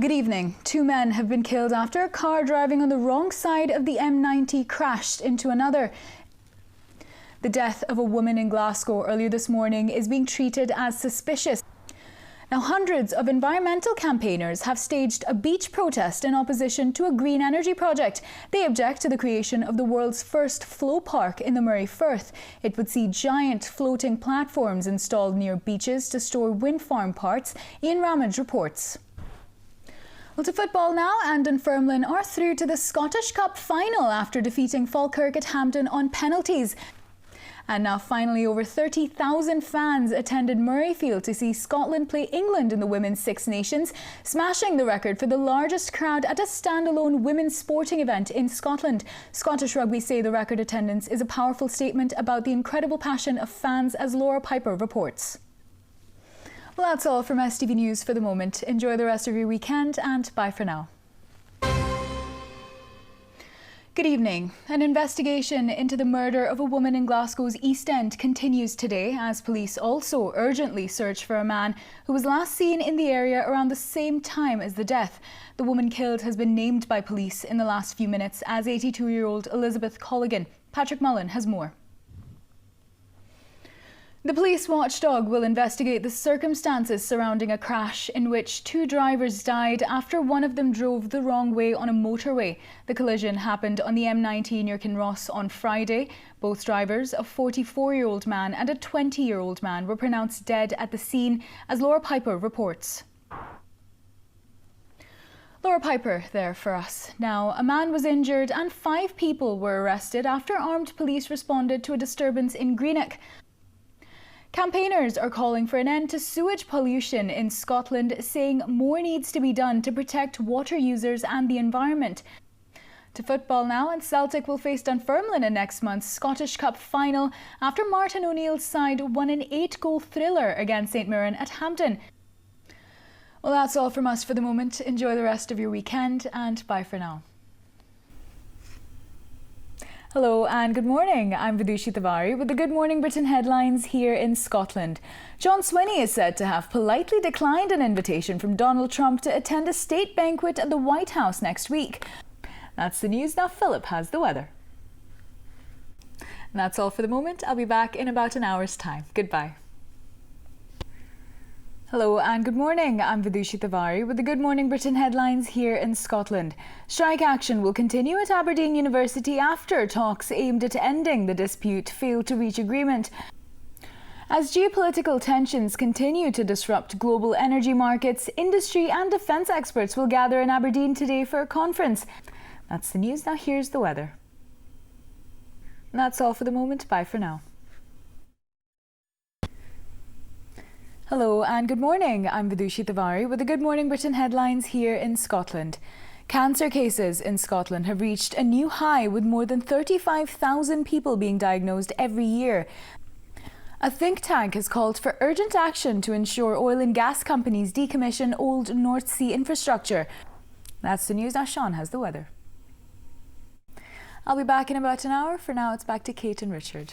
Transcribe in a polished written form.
Good evening. Two men have been killed after a car driving on the wrong side of the M90 crashed into another. The death of a woman in Glasgow earlier this morning is being treated as suspicious. Now, hundreds of environmental campaigners have staged a beach protest in opposition to a green energy project. They object to the creation of the world's first flow park in the Moray Firth. It would see giant floating platforms installed near beaches to store wind farm parts. Ian Ramage reports. Well, to football now, and Dunfermline are through to the Scottish Cup final after defeating Falkirk at Hampden on penalties. And now finally, over 30,000 fans attended Murrayfield to see Scotland play England in the Women's Six Nations, smashing the record for the largest crowd at a standalone women's sporting event in Scotland. Scottish Rugby say the record attendance is a powerful statement about the incredible passion of fans, as Laura Piper reports. Well, that's all from STV News for the moment. Enjoy the rest of your weekend and bye for now. Good evening. An investigation into the murder of a woman in Glasgow's East End continues today as police also urgently search for a man who was last seen in the area around the same time as the death. The woman killed has been named by police in the last few minutes as 82-year-old Elizabeth Colligan. Patrick Mullen has more. The police watchdog will investigate the circumstances surrounding a crash in which two drivers died after one of them drove the wrong way on a motorway. The collision happened on the M90 near Kinross on Friday. Both drivers, a 44-year-old man and a 20-year-old man, were pronounced dead at the scene, as Laura Piper reports. Laura Piper there for us. Now, a man was injured and 5 people were arrested after armed police responded to a disturbance in Greenock. Campaigners are calling for an end to sewage pollution in Scotland, saying more needs to be done to protect water users and the environment. To football now, and Celtic will face Dunfermline in next month's Scottish Cup final after Martin O'Neill's side won an 8-goal thriller against St Mirren at Hampden. Well, that's all from us for the moment. Enjoy the rest of your weekend and bye for now. Hello and good morning. I'm Vidushi Tiwari with the Good Morning Britain headlines here in Scotland. John Swinney is said to have politely declined an invitation from Donald Trump to attend a state banquet at the White House next week. That's the news. Now Philip has the weather. And that's all for the moment. I'll be back in about an hour's time. Goodbye. Hello and good morning. I'm Vidushi Tiwari with the Good Morning Britain headlines here in Scotland. Strike action will continue at Aberdeen University after talks aimed at ending the dispute failed to reach agreement. As geopolitical tensions continue to disrupt global energy markets, industry and defence experts will gather in Aberdeen today for a conference. That's the news. Now here's the weather. And that's all for the moment. Bye for now. Hello and good morning. I'm Vidushi Tiwari with the Good Morning Britain headlines here in Scotland. Cancer cases in Scotland have reached a new high, with more than 35,000 people being diagnosed every year. A think tank has called for urgent action to ensure oil and gas companies decommission old North Sea infrastructure. That's the news. Now Sean has the weather. I'll be back in about an hour. For now, it's back to Kate and Richard.